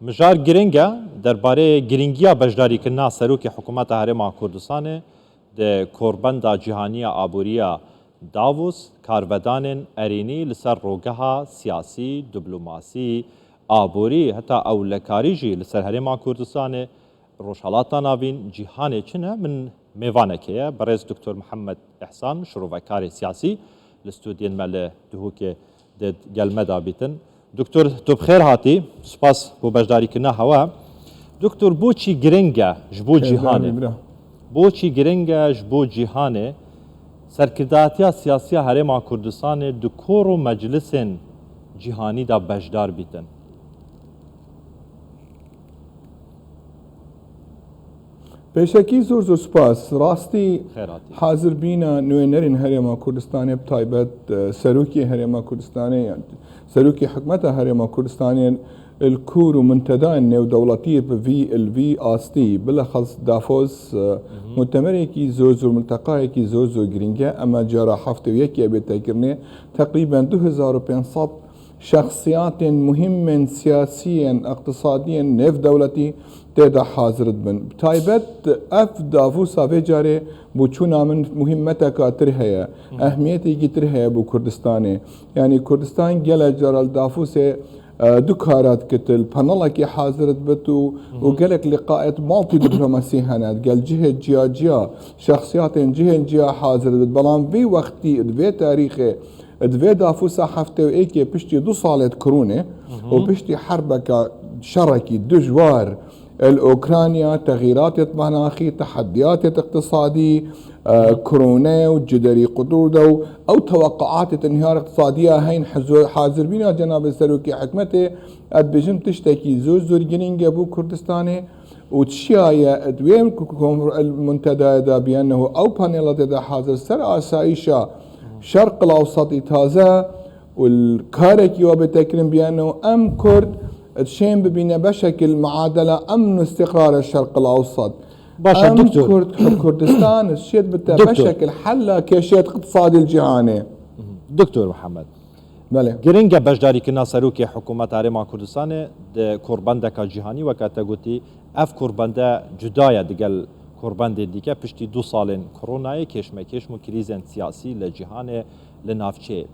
مجار گرنگه درباره گرنگیا بجداریکردنا سەرۆکی حکوومەتە هەرێما کوردستانê di korbenda cîhaniya aboriya Davos karvedanên erênî li ser rogeha siyasî, diplomasî, aborî heta ewlekarî jî li ser herêma Kurdistanê rojhelata navîn cîhanê çi ne min mêvanekê ye berêz Dr. Mihemed Ehsan şirovekarê siyasî li stûdiyên me li Duhokê de gel me dabîtin. Doktor tu bixêr hatî, spas bû beşdarîkirina hewa. Doktor boçî giring e ji bo cîhanê. Boçî giring e ji bo cîhanê serkirdatiya siyasiya herêma Kurdistanê di kor û meclisên cîhanî da beşdar bîtin. پێشەکی زۆر زۆر سوپاس ڕاستی حاضربینە نوێنەرین هەرێما کوردستانی بتایبەت سەرۆکی هەرێما کوردستانی سەرۆکی حکومەتە هەرێما کوردستانی الكور ومنتدى نێودەوڵەتی بڤی الڤی ئاستی بلەخەڵ دافۆس مؤتمرێکی زۆر زۆر ملتەقایەکی زۆر زۆر گرنگە ئەمە جارە هەفتەیەکیە بێتەکردنێ تقریبا 2500 شخصيات مهمة سياسيا اقتصاديا نف دولتي تدا حاضرت بن تايبت اف دافوسا بجاري بوچونا من مهمتك ترهيا اهميتي ترهيا بو كردستاني يعني كردستان جل جرال دافوسه دكارات كتل بانلكي حاضرت بتو وقالك لقاءات مالتي دبلوماسي هنات قال جهه جيا شخصيات جهه حاضرت بلان في وقتي في تاريخه دوی دافوسا هفته و ایکی پشتی 2 سالت کرونه و پشتی حربك شركي دجوار الأوكرانيا تغييرات مناخي تحديات اقتصادي كورونا وجدري قدود أو توقعات انهيار اقتصادية هين حاضر بينا جناب السلوكي حكمته أدبجم تشتكي زور جنين أبو كردستاني وتشيايا دوين المنتدى دا بأنه أو بانيلات دا حاضر سر آسايشا شرق الأوسط تازه والكاركي وبتكرم بأنه أم كرد تشين ببينا بشكل معادلة أمن واستقرار الشرق الأوسط أم دكتور. كردستان الشيء بشكل حل كشيء اقتصادي الجهاني دكتور محمد بله گرنگه بجداریکردنا سەرۆکی حکوومەت هەرێما کوردستانê di korbendeka cîhanî weke te gotî ev korbende cudaya digel korbendê dîke piştî 2 salên koronayê kêşmekêş û krîzên siyasî li cîhanê li navçeyê.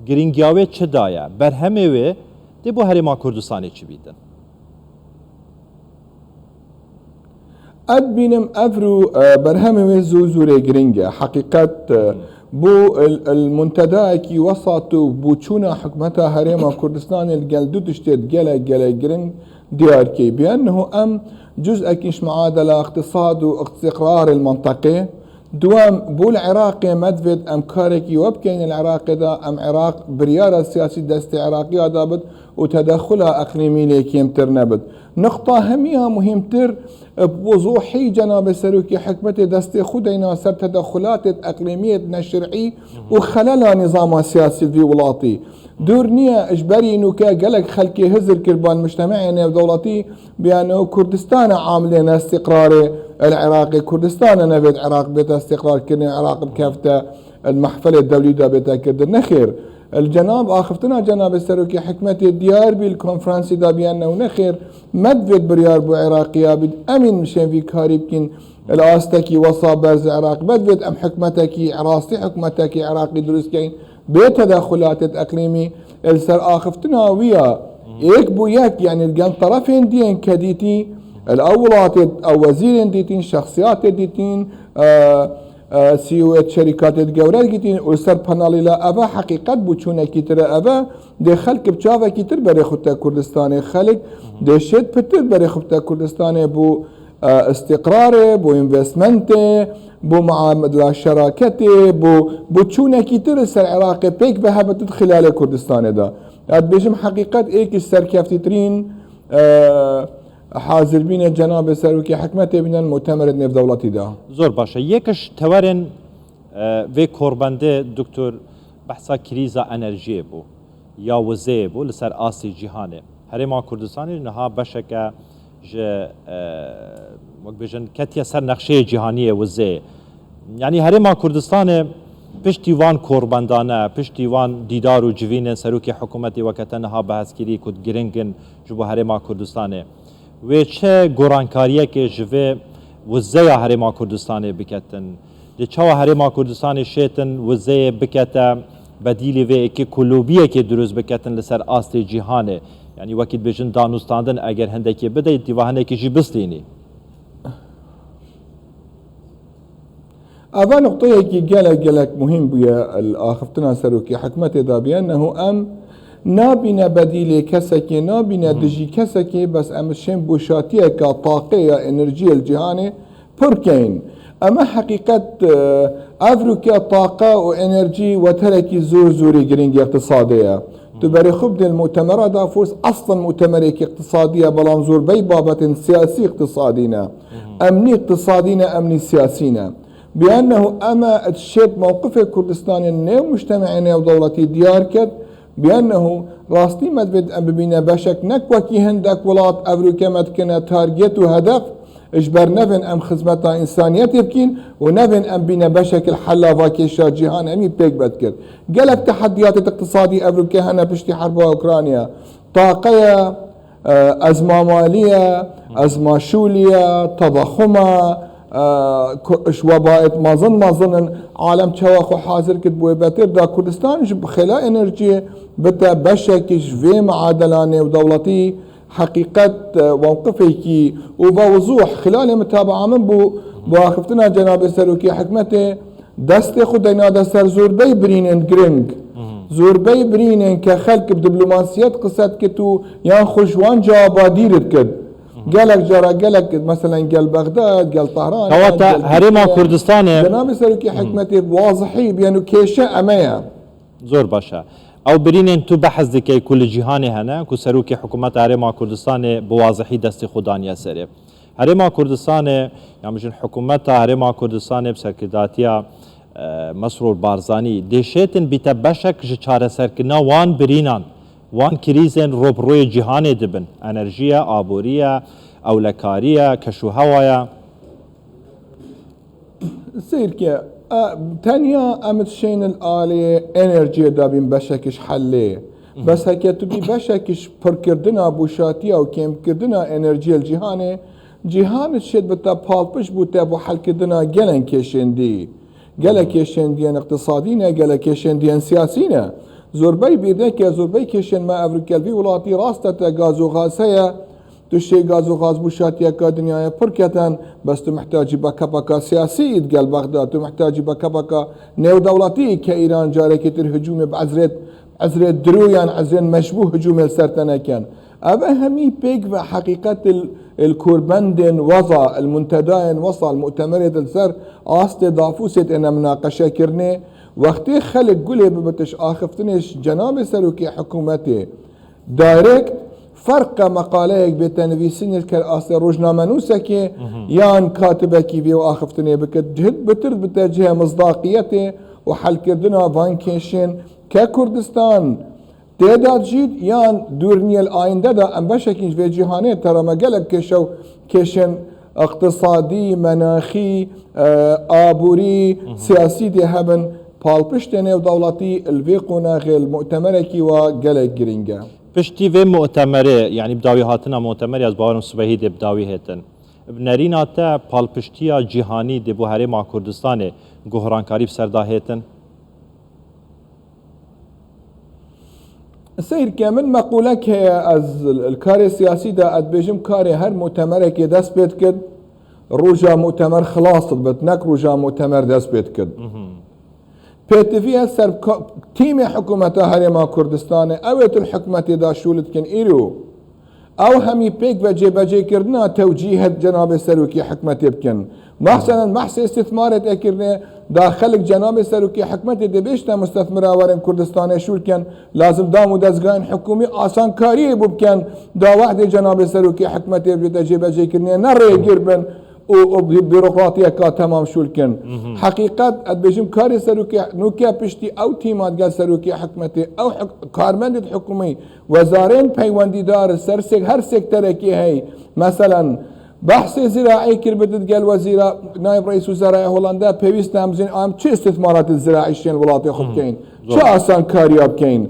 Giringiya wê çi daye? Berhemê wê dê bo herêma Kurdistanê çi bîtin? اد بينم افرو برهمي زوري جرينجا حقيقة بو المنتدى كي وسطوا بوچونا حكمتها هريما كردستان الجلدو تشتت جلا جرين ديار كي بأنه أم جزء كيش معادلة اقتصاد واستقرار المنطقة دوام بو العراقي مدفد أم كاركي وبكين العراق دا أم عراق بريارة سياسي دست عراقية دابد وتدخلها أقليمي ليكيم ترنبد نقطة هميها مهمتر بوضوحي جناب السلوكي حكمة دست خدينا سر تدخلات أقليمية الشرعي وخلالها نظام سياسي في ولاطي دورنيا إجباري نوكا قالك خلكي هزر كربان مجتمعي دولتي بأنه كردستان عاملين استقرار العراقي كردستان نبيت عراق بيت استقرار كنا عراق بكافته المحفل الدولي دا بيتا كردن نخير الجناب آخفتنا جناب السلوكي حكمة الديار بالكونفرنسي دا بأنه نخير مدفد بريار بو عراقيا بد أمين مشين في كاريبكين الآستكي وصاب برز العراق بدفد أم حكمتكي عراستي حكمتكي عراقي دروسكين بتدخلات اقليمي السر اخفتنا ويا ايك بو ياك يعني الجان طرفين دين كديتي الاولات او وزيرين ديتين شخصيات ديتين سيوات شركات الجورات ديتين والسر بانالي لا ابا حقيقه بوچونه كيتر ابا دي خلق بچاوا كيتر بري خطه كردستاني خلق دي شد بتر بري خطه كردستاني بو استقراره بو انفستمنته بو معاملة شراكته بو تشونا كتير السر عراقي بيك بهبت خلال كردستان دا اد بيجم حقيقة ايك السر كافتترين حاضر بين جناب سروكي حكمته بين المؤتمر النف دولتي دا زور باشا يكش تورن في كوربنده دكتور بحثا كريزا انرجي بو يا وزي بو لسر آسي جهاني هرما كردستاني نها بشكا وەک کەتیە سەر نەخشەیە جیهانیە وزێ یعنی هەرێما کوردستانê پشتیوان کۆربەندانە پشتیوان دیدار و جivînên سەرۆکی حکوومەتی وەکە تەنها بەهەزکردی کو girîngin ji bo herêma Kurdistanê وچه گورانکاریه که جوه وزه هرما کردستان بکتن لچه هرما کردستان شیطن وزه بکته بدیلی و اکی کلوبیه که دروز بکتن لسر آست جیهانه یعنی وقت بجن دانستاندن اگر هندکی بده دیوانه که جی بستینی أفا نقطة كي جلك مهم بيا الآخفتنا سروكي حكمته دا بأنه أم نابنا بديل كسكي نابنا دجي كسكي بس أم شين بوشاتية كطاقية إنرجية الجهاني بركين أما حقيقة أفريقيا طاقة وإنرجي وتركي زوري جرينجي اقتصادية تبري خبد المؤتمرات دافوس أصلا مؤتمريك اقتصادية بلان زور بي بابة سياسي اقتصادينا أمني اقتصادينا أمني سياسينا بأنه أما الشيء موقف كردستان النيو مجتمعين ودولتي ديار كد بأنه راستي مدفد أم ببينا بشك نكوكي هندك ولات أفريقيا مدكنا تارجت وهدف اجبر نفن أم خدمتا إنسانية يبكين ونفن أم بينا بشك الحلا فاكيشا جيهان أمي بيك بدكر قالك تحديات الاقتصادي أفريقيا هنا بشتي حرب أوكرانيا طاقية أزمة مالية أزمة شولية تضخمة وبايت ما ظن عالم تشواخو حاضر كد بوي باتر دا كردستان جب خلا انرجي بتا بشكش في معادلانه ودولتي حقيقة موقفي وبوضوح خلال متابعة من بو اخفتنا جناب سروكي حكمته دست خدينا دستر زوربي برينن جرينج زوربي برينن كخلق بدبلوماسيات قصد كتو يان خشوان جوابا ديرت كد قالك جرى قالك مثلا قال بغداد قال طهران كواتا هرما كردستان جناب سروكي حكمتي واضحي بأنه كيشة أمايا زور باشا او برين تو بحث دكي كل جهاني هنا كو سروكي حكومات هرما كردستان بواضحي دست خدانيا سري هرما كردستان يعني مجن حكومات هرما كردستان بسركداتيا مسرور بارزاني دشيتن بتبشك جچاره سركنا وان برينان وان كريزن روبروي جهاني دبن انرجيا آبوريا اولكاريا كشو هوايا سير كي تانيا امت شين الآلي انرجيا دابين بشكش حلي بس هكا تبي بشكش بركردنا بوشاتيا وكيم كردنا انرجيا الجهاني جهان الشد بتا بالبش بوتا بو حل كردنا جلن كيشن دي جلا كيشن ديان اقتصادينا جلا كيشن ديان سياسينا زوربي بيدك يا زوربي كيشن ما افريقيا في ولاتي راستا غازو غاسيا تشي غازو غاز بوشاتيا كدنيا بركتن بس تو محتاج بكبكا سياسي قال بغداد تو محتاج بكبكا نيو دولتي كايران جاري كتر هجوم بعزرت درويان عزين مشبوه هجوم السرطنة كان أبا همي بيك وحقيقة الكوربندن وضع المنتدين وصل المؤتمرية السر استضافوست انا مناقشة كرني وقتی خلق قولي ببتش آخفتنش جناب سروكي حكومتي دايركت فرق مقاليك بتنفيسين الكراسة روجنامة نوسكي يان كاتبكي بيو آخفتني بكت جهد بترد بتجه مصداقيته وحل كردنا فانكيشن ككردستان تعداد جيد يان دورني الآينده دا ام بشكينش في جهانيه ترى ما قالك كيشن اقتصادي مناخي آبوري سياسي دي هبن بالبشتنه ودولتي الفيقونا غير المؤتمركي وقالك جرينجا پشتی و مؤتمره يعني بداوي هاتنا مؤتمري از باورم صبحي دي بداوي هتن بنرينا تا بالپشتيا جهاني دي بو هرما كردستان گهرانکاری بسردا هتن سير كامل مقولك هي از الكاري السياسي دا ادبيجم كاري هر مؤتمرك دست بيت كد روجا مؤتمر خلاص بتنك روجا مؤتمر دست بيت كد بيتفيها سر تيم حكومة هرما كردستان اويت الحكومة دا شولت كن ايرو او همي بيك بجي كردنا توجيه جناب سروكي حكمة بكن مثلا محس استثمارات اكرنا داخلك جناب سروكي حكمة دبيشتا مستثمرة ورن كردستان شول كان لازم دامو دزغان حكومي آسان كاري بكن دا واحد جناب سروكي حكمة بجي كرنا نري قربن وبيروقراطية كا تمام شولكن حقيقة ادبيجم كاري سروكي نوكيا بشتي او تيمات قال سروكي حكمتي او كارمندة حكومي وزارين بيواندي دار سرسك هر سيكتركي هي مثلا بحث زراعي كربت قال وزير نائب رئيس وزراء هولندا بيويست نامزين ام چه استثمارات الزراعي شين ولاتي خب كين چه آسان كارياب كين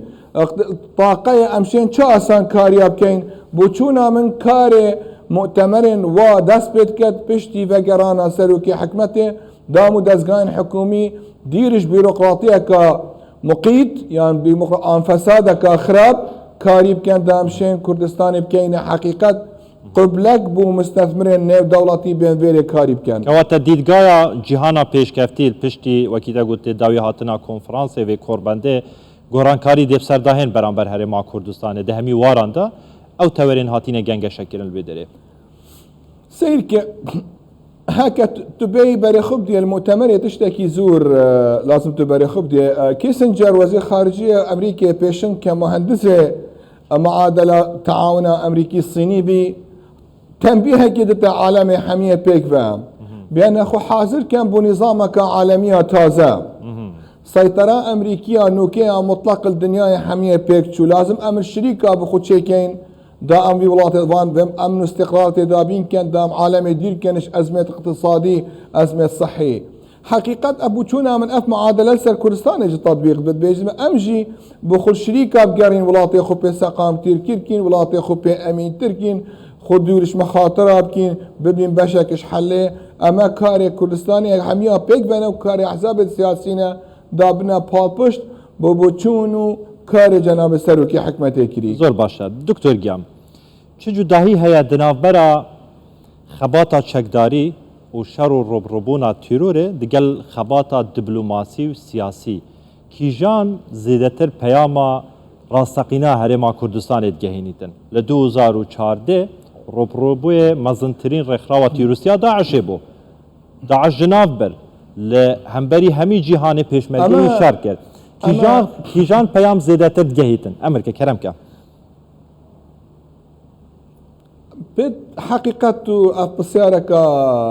طاقة امشين چه آسان كارياب كين بوچونا من كاري مؤتمر و دست بید کد پشتی وگرانا سروکی حکمت دامو دزگان حکومی دیرش بیروقراطیه که مقید يعني عن فسادك خراب كاريب كان دامشين كردستان بكين حقيقة قبلك بو مستثمرين نيو دولتي بين فيري كاريب كان كواتا ديدگايا جهانا پیشکفتی پشتی وکیده گوته داوی هاتنا کنفرانس و کوربنده گورانکاری دیب سرداهن برانبر هرما کردستان ده همی واراندا او تورین هاتین گنگ شکرن بدره سير ك هكا تبي بري خبدي المؤتمر تشتكي زور لازم تبري خبدي كيسنجر وزير خارجية أمريكا بيشن كمهندسة معادلة تعاون أمريكي الصيني بي تنبيه كده عالمي حمية بيك فهم بأن أخو حاضر كان بنظامك عالمية تازة سيطرة أمريكية نوكية مطلق الدنيا حمية بيك شو لازم أمر شريكة بخود شيكين دا ام ولايات الوان بهم امن واستقرار تدابين كان دام عالمي دير كانش ازمه اقتصادي ازمه صحي حقيقه ابو تشونا من اف معادله سر كردستان يجي تطبيق بيجي امجي بخل شريكه بقارين ولايات خو سقام تركين ولايات خو امين تركين خدورش مخاطره بكين ببين بشكش حله اما كاري كردستاني حميه بيك بنا وكاري احزاب السياسيين دابنا بالبشت بو تشونو كاري جناب سروكي حكمتي كري زور باشا دكتور جام چه جداهی هيا دنافبرا خباتا چکداری و شر و ربربونا تیروره دگل خباتا دیپلوماسی و سیاسی کیجان زیدتر پیاما راستقینا هرما کردستان ادگهینیتن ل 2014 ربربوی مزنترین رخراوتی روسیا داعش بو داعش جنافبر لهمبری همی جهان پیشمرگی شر کرد کیجان پیام زیدتر ادگهیتن امرکه کرم که بد حقيقة بسيارة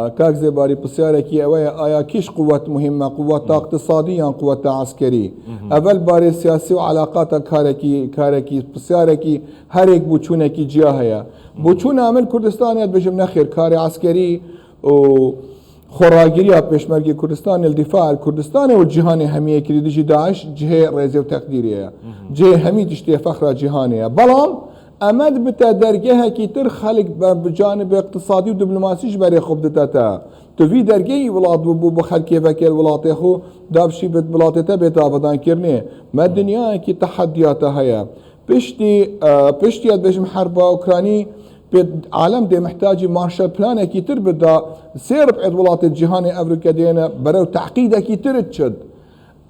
كاك زباري بسيارة كي أويا آيا كيش قوة مهمة قوة اقتصادية قوة عسكري أول باري سياسي وعلاقات كاركي بسيارة كي هريك بوچونة كي جياهيا بوچونة عمل كردستان يد بجم نخير كاري عسكري و خراجيريا بيشمركي كردستان الدفاع الكردستاني والجهاني همية كري ديجي داعش جهة رئيسية وتقديرية جهة همي تشتي فخرة جهانية بلان امد بتا درجه کی تر خلق بجانب اقتصادي ودبلوماسي بري خبدتها تو في درجه ولاد بو بخلق وكيل ولاد خو دابشي بلاتته بتابدان كرني ما الدنيا کی تحدياتها هي بشتي بجم حرب اوكراني عالم دي محتاج مارشال بلان کی تر بدا سير بعد ولاد الجهان افريقيا دينا برو تعقيد کی تر تشد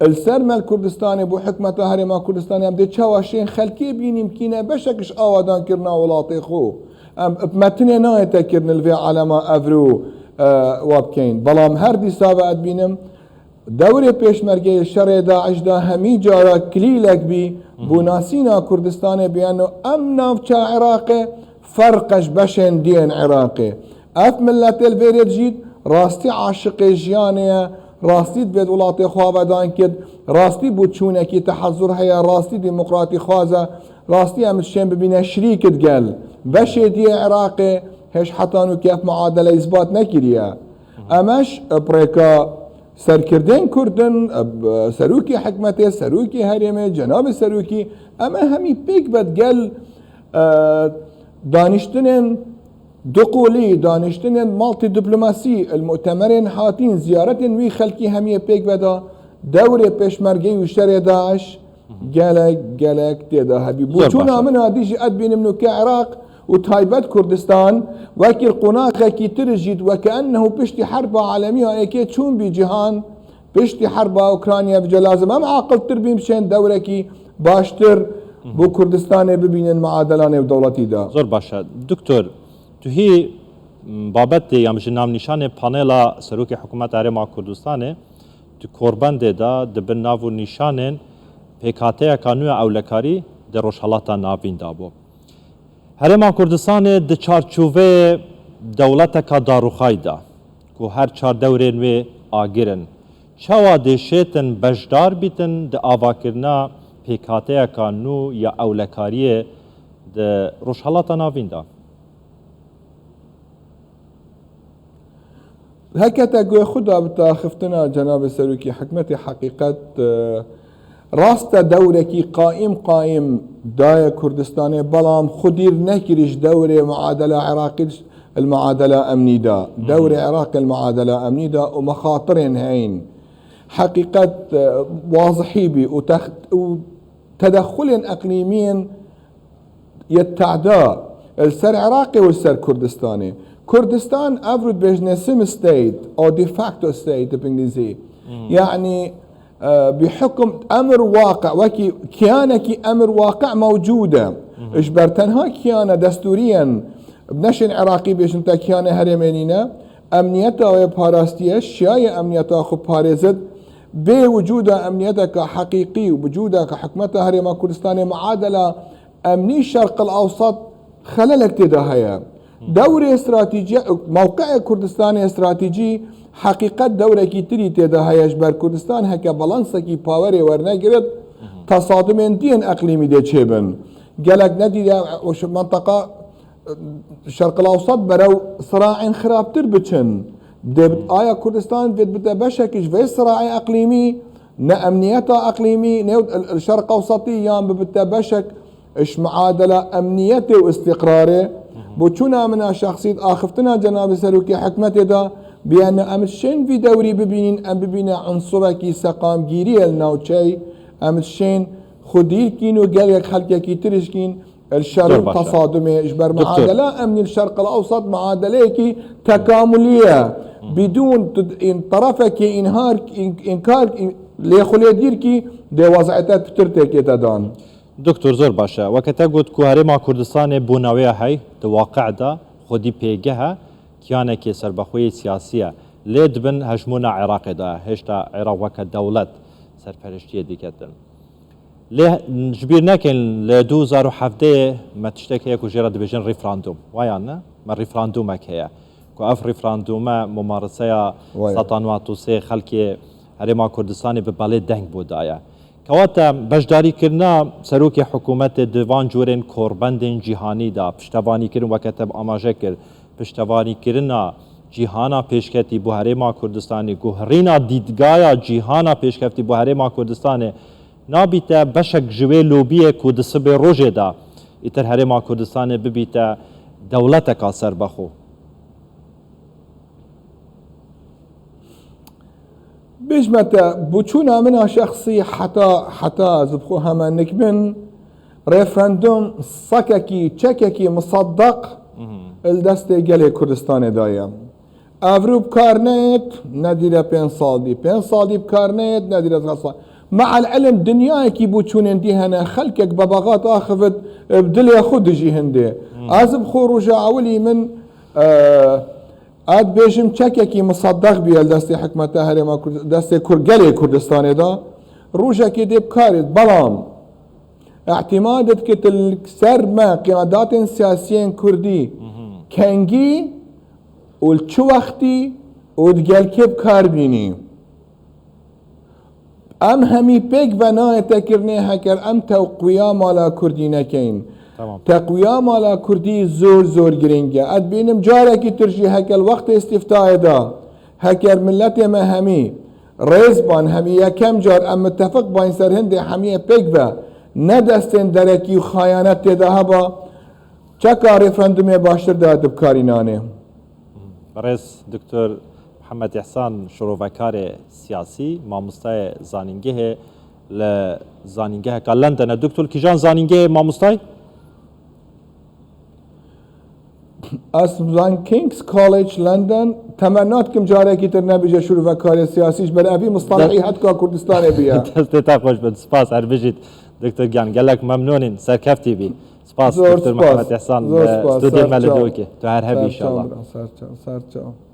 السرمل كردستاني بو حكمة هرما كردستاني ام دي تشاوشين خلكي بين يمكن بشكش اوادان كرنا ولاطي خو ام متنه نايته كرن الفي علما افرو وابكين بلام هر دي سابعد بينم دوري بيشمرگي شر داعش دا همي جارا كليلك بي بو ناسينا كردستاني بيانو ام نافچا عراقي فرقش بشن دين عراقي اف ملت الفيريد جيد راستي عاشق جيانيه راستي بيد ولاتي خوابدان كد راستي بوتشونه كي تحضر هيا راستي ديمقراطي خوازه راستي ام الشين ببينا شريك تقال بشي دي عراقي هش حتانو كيف معادله اثبات نكريا امش بريكا سركردين كردن سروكي حكمته سروكي هرمه جناب سروكي اما همي بيك بتقال دانشتنن دقولي دانشتن مالتي دبلوماسي المؤتمرين حاتين زيارة وي خلكي همية بيك بدا دوري بيشمرگي وشتري داعش قالك تيدا هبي بوچونا من هاديجي ادبين منو كعراق وتايبت كردستان وكي القناقة كي ترجد وكأنه بشتي حرب عالمية ايكي تشون بجهان بشتي حرب اوكرانيا بجا لازم ام عاقل تربي مشان دوركي باشتر بو كردستان ببين المعادلان ودولتي دا زور باشا دكتور تو هی بابت یا مش نام نشان پانلا سروک حکومت هرما کردستان تو کوربنده دا دبن ناو نشانن پکاته کانو اولکاری در روشالاتا ناوین دابو هرما کردستان د چارچوبه دولت کا داروخای دا کو هر چار دورین و آگرن چوا د شیتن بجدار بیتن د آواکرنا پکاته کانو یا اولکاری د روشالاتا ناوین دا هكا تقول خدا بتاخفتنا جناب سروكي حكمتي حقيقة راستا دوركي قائم دايا كردستاني بلام خدير نكرش دوري معادلة عراقي المعادلة أمني دا دور العراق المعادلة أمني دا ومخاطرين هين حقيقة واضحي بي وتدخل اقليميا يتعدى السر عراقي والسر كردستاني. كردستان افرض بيجنسم ستيت او دي فاكتو ستيت بالانجليزي، يعني بحكم امر واقع وكي كيانكي امر واقع موجوده اجبرتنها كيانه دستوريا بنشن عراقي بيش انت كيانه هرمانينا امنيتها وباراستيا شاي امنيتها خو باريزد بوجود امنيتك حقيقي وبوجودك حكمتها هرما كردستاني معادله امني الشرق الاوسط خللك تداهيا دوري استراتيجي موقع كردستان استراتيجي حقيقة دورة كي تري تداهيا جبر كردستان هكا بالانسا كي باوري ورنقرد تصادمين دين اقليمي دي تشيبن قالك ندي منطقة الشرق الاوسط برو صراع خراب تربتشن آيا كردستان بدا بشكش في صراع اقليمي نا امنيتها اقليمي الشرق الاوسطي يام بدا بشك اش معادلة امنيته واستقراره بوچونا منا شخصية اخفتنا جناب سلوكي حكمته دا بأن امشين في دوري ببينين ام ببينا عنصركي سقام جيري النوتشي امشين خدير كينو قالك خلقك كي ترشكين الشرق تصادمي اجبر معادلة امن الشرق الاوسط معادلة كي تكاملية بدون طرفك انكار ليخلي ديركي دي وضعيتات بترتك يتدان. دكتور زور باشا وقتا قلت كو هرما كردستان بوناوية هاي واقع دا خودي بيجها كيانك سربخوي سياسية ليد بن هجمونا عراق دا هشتا عراق وكا دولت سرپرشتية ديكتن ليه جبير ناكن لدو زارو حفده ما تشتكي يكو جيراد بيجن ريفراندوم ويانا ما ريفراندومك هي كو اف ريفراندوم ممارسة سطانواتو سي خلقي هرما كردستان ببالي دنگ بودايا كواتا بجداري كرنا سروكي حكومت ديوان جورين كوربندين جيهاني دا پشتواني كرن وكتب آماجه كر پشتواني كرنا جيهانا پیشکتی بو هرما كردستاني گوهرينا ديدگايا جيهانا پیشکتی بو هرما كردستاني نابيتا بشك جوي لوبيه كو دسبه روجه دا اتر هرما كردستاني ببيتا دولتك سربخو بجمتا بوچونا منها شخصي حتى زبخو هما نكبن ريفرندوم صككي تشككي مصدق الدستي قالي كردستان دايا افرو بكارنيت نديرا 5 سال دي 5 سال دي بكارنيت نديرا 3 سال مع العلم دنياكي بوچون اندي هنا خلكك بباغات اخفت بدل خود جي هندي ازبخو رجع ولي من اد بيجم تشككي مصدق بيال دستي حكمتها هرما دستي كرقلي كردستاني دا روجا كي دي بكارد بلام اعتمادت كتل سرما قيادات سياسيين كردي كنجي والچو وقتي ودقال كي بكار بيني ام همي بيك بناء تكرني هكر ام توقويا مالا كردينا كين تقويا مالا كردي زور جرينجا اد بينم جاركي ترجي هكا الوقت استفتاء دا هكر ملتي ما همي ريزبان همي كم جار ام متفق باين سر هندي حمية بيكبا ندستن دركي وخيانات تدهبا چكا ريفرندومي باشتر دا دبكاريناني برئيس دكتور محمد احسان شروفكاري سياسي ماموستاي زانينجه لزانينجه كالندن دكتور كيجان زانينجه ماموستاي اسم كينغز كوليج لندن تمناتكم جاري ترنا بيجا شروفكاري سياسي بل ابي مصطلحي حتى كردستان بيا دستتا خوش بد سپاس اربجيت دكتور جان قال لك ممنونين سركفتي بي سپاس دكتور محمد احسان استوديو ملدوكي تو هر هبي ان شاء الله